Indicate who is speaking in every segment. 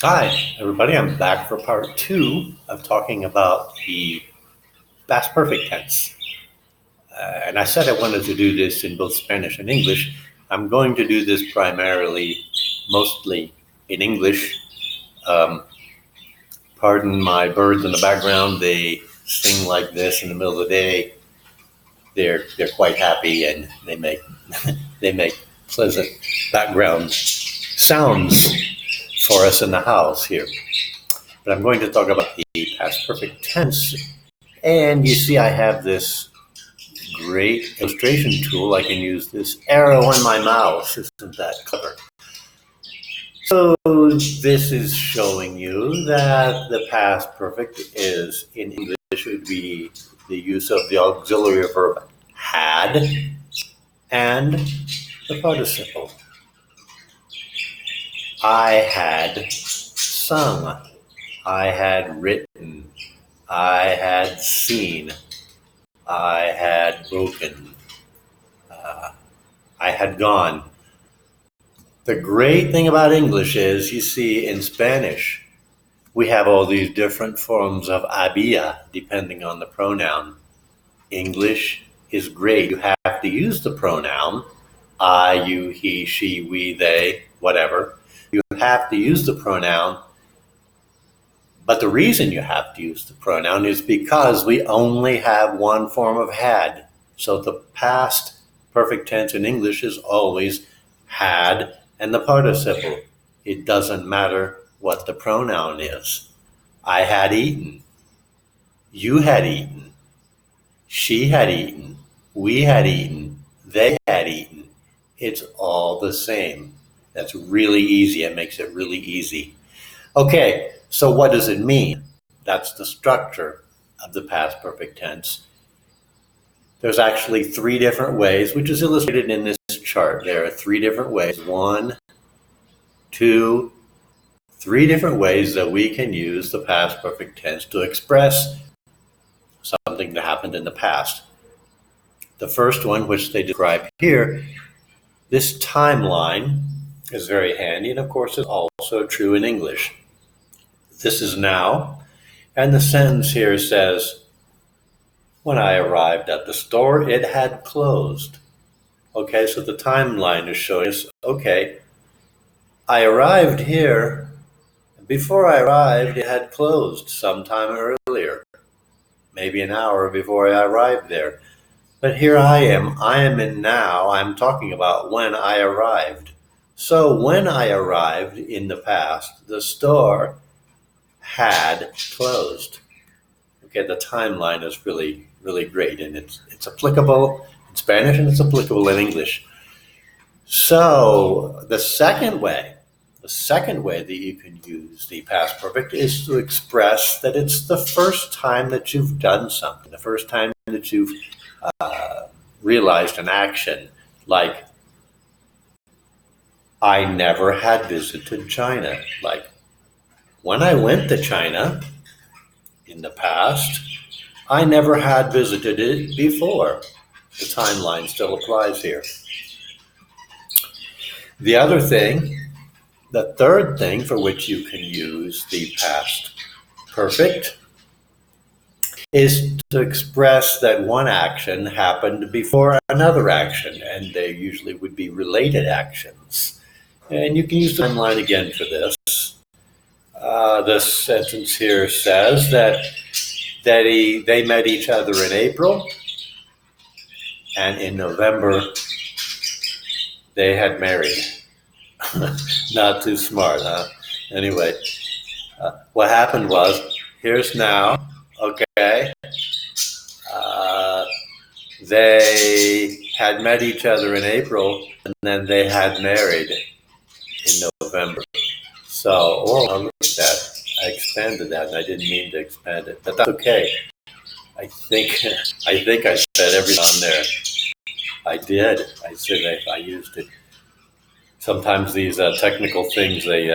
Speaker 1: Hi, everybody. I'm back for part two of talking about the past perfect tense. And I said I wanted to do this in both Spanish and English. I'm going to do this primarily, mostly in English. Um, Pardon my birds in the background. They sing like this in the middle of the day. They're quite happy and they make they make pleasant background sounds for us in the house here. But I'm going to talk about the past perfect tense. And you see, I have this great illustration tool. I can use this arrow on my mouse. Isn't that clever? So this is showing you that the past perfect is, in English, would be the use of the auxiliary verb had and the participle. I had sung. I had written. I had seen. I had broken. I had gone. The great thing about English is, you see, in Spanish, we have all these different forms of había, depending on the pronoun. English is great. You have to use the pronoun, I, you, he, she, we, they, whatever. You have to use the pronoun. But the reason you have to use the pronoun is because we only have one form of had. So the past perfect tense in English is always had and the participle. It doesn't matter what the pronoun is. I had eaten. You had eaten. She had eaten. We had eaten. They had eaten. It's all the same. That's really easy. It makes it really easy. Okay, so what does it mean? That's the structure of the past perfect tense. There's actually three different ways, which is illustrated in this chart. There are three different ways. One, two, three different ways that we can use the past perfect tense to express something that happened in the past. The first one, which they describe here, this timeline is very handy, and of course it's also true in English. This is now, and the sentence here says, when I arrived at the store, it had closed. Okay, so the timeline is showing us, okay, I arrived here. Before I arrived, it had closed sometime earlier, maybe an hour before I arrived there. But here I am in now. I'm talking about when I arrived. So when I arrived in the past, the store had closed. Okay, the timeline is really, really great, and it's applicable in Spanish and it's applicable in English. So the second way that you can use the past perfect is to express that it's the first time that you've done something, the first time that you've realized an action, like I never had visited China. Like when I went to China in the past, I never had visited it before. The timeline still applies here. The other thing, the third thing for which you can use the past perfect is to express that one action happened before another action, and they usually would be related actions. And you can use the timeline again for this. This sentence here says that they met each other in April, and in November they had married. Not too smart, huh? Anyway, what happened was, here's now, okay, they had met each other in April, and then they had married in November. So, oh, look at that. I expanded that, and I didn't mean to expand it, but that's okay. I think I said everything on there. I did. I said I used it. Sometimes these technical things they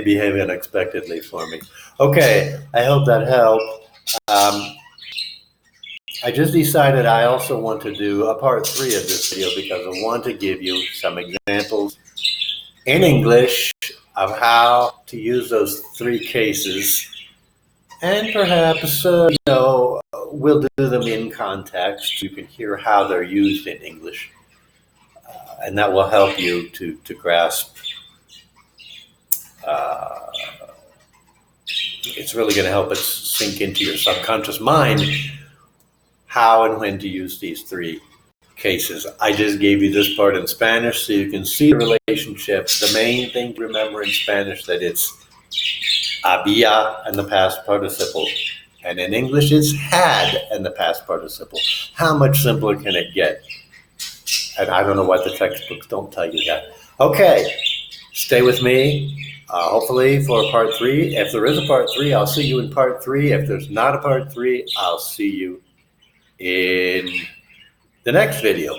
Speaker 1: behave unexpectedly for me. Okay, I hope that helped. I just decided I also want to do a part 3 of this video because I want to give you some examples in English of how to use those three cases, and perhaps we'll do them in context. You can hear how they're used in English, and that will help you to grasp. Uh, it's really going to help it sink into your subconscious mind how and when to use these three cases. I just gave you this part in Spanish so you can see the relationship. The main thing to remember in Spanish that it's había and the past participle. And in English, it's had and the past participle. How much simpler can it get? And I don't know why the textbooks don't tell you that. Okay, stay with me. Hopefully for part 3. If there is a part 3, I'll see you in part 3. If there's not a part 3, I'll see you in the next video.